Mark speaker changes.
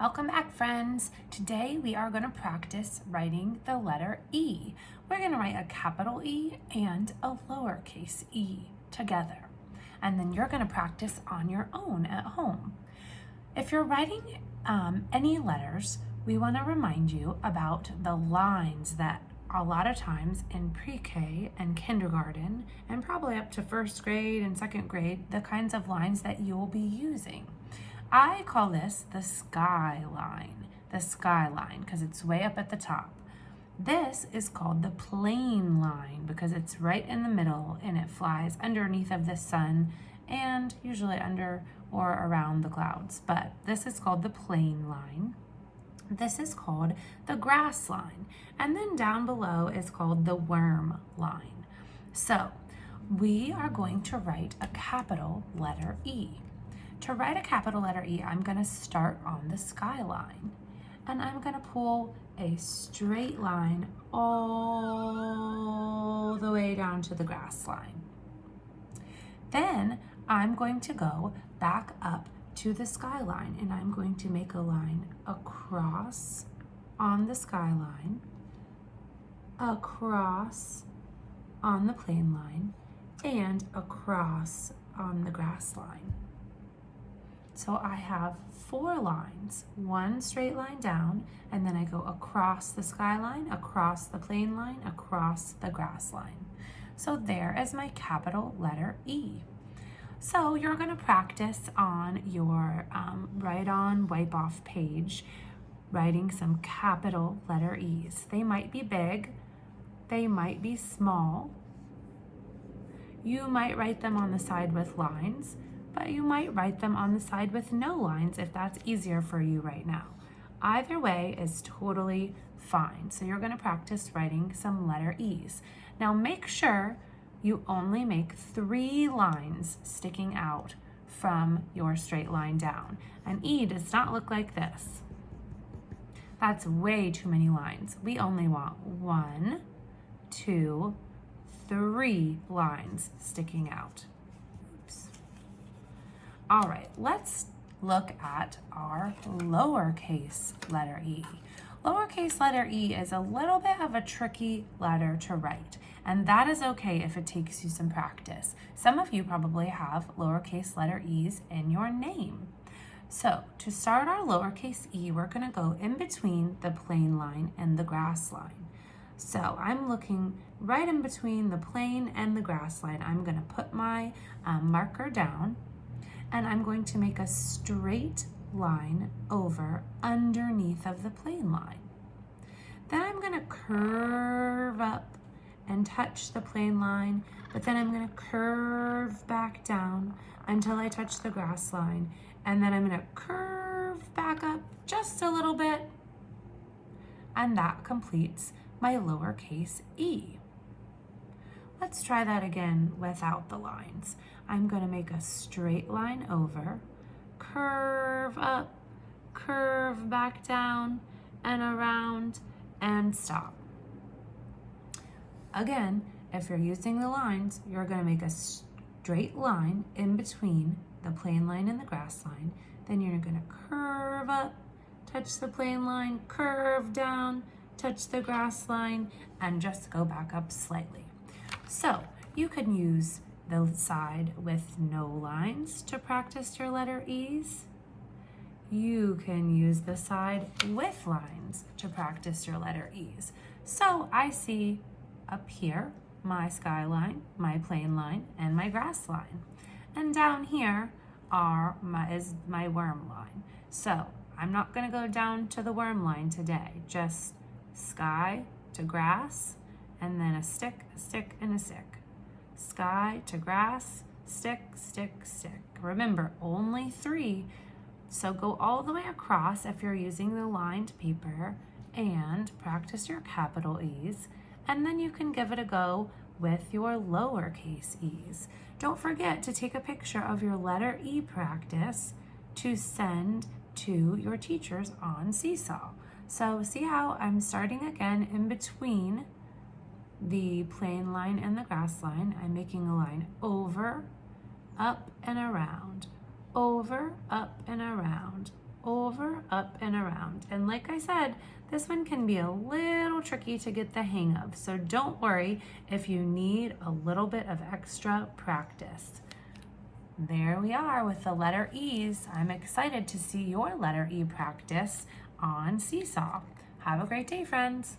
Speaker 1: Welcome back, friends. Today we are going to practice writing the letter E. We're going to write a capital E and a lowercase e together. And then you're going to practice on your own at home. If you're writing any letters, we want to remind you about the lines that a lot of times in pre-K and kindergarten, and probably up to first grade and second grade, the kinds of lines that you will be using. I call this the skyline, because it's way up at the top. This is called the plane line because it's right in the middle and it flies underneath of the sun and usually under or around the clouds. But this is called the plane line. This is called the grass line. And then down below is called the worm line. So we are going to write a capital letter E. To write a capital letter E, I'm going to start on the skyline, and I'm going to pull a straight line all the way down to the grass line. Then I'm going to go back up to the skyline, and I'm going to make a line across on the skyline, across on the plane line, and across on the grass line. So I have 4 lines, one straight line down, and then I go across the skyline, across the plane line, across the grass line. So there is my capital letter E. So you're going to practice on your write-on, wipe-off page, writing some capital letter E's. They might be big, they might be small. You might write them on the side with lines, but you might write them on the side with no lines if that's easier for you right now. Either way is totally fine. So you're going to practice writing some letter E's. Now make sure you only make 3 lines sticking out from your straight line down. An E does not look like this. That's way too many lines. We only want 1, 2, 3 lines sticking out. All right, let's look at our lowercase letter E. Lowercase letter E is a little bit of a tricky letter to write, and that is okay if it takes you some practice. Some of you probably have lowercase letter E's in your name. So to start our lowercase E, we're gonna go in between the plane line and the grass line. So I'm looking right in between the plane and the grass line. I'm gonna put my marker down, and I'm going to make a straight line over underneath of the plane line. Then I'm going to curve up and touch the plane line, but then I'm going to curve back down until I touch the grass line, and then I'm going to curve back up just a little bit, and that completes my lowercase e. Let's try that again without the lines. I'm going to make a straight line over, curve up, curve back down and around, and stop. Again, if you're using the lines, you're going to make a straight line in between the plane line and the grass line. Then you're going to curve up, touch the plane line, curve down, touch the grass line, and just go back up slightly. So you can use the side with no lines to practice your letter E's. You can use the side with lines to practice your letter E's. So I see up here my skyline, my plane line, and my grass line. And down here is my worm line. So I'm not going to go down to the worm line today, just sky to grass, and then a stick, and a stick. Sky to grass, stick, stick, stick. Remember, only 3. So go all the way across if you're using the lined paper and practice your capital E's. And then you can give it a go with your lowercase e's. Don't forget to take a picture of your letter E practice to send to your teachers on Seesaw. So see how I'm starting again in between the plane line and the grass line. I'm making a line over, up and around, over, up and around, over, up, and around. And like I said, this one can be a little tricky to get the hang of, so don't worry if you need a little bit of extra practice. There we are with the letter E's. I'm excited to see your letter E practice on Seesaw. Have a great day, friends.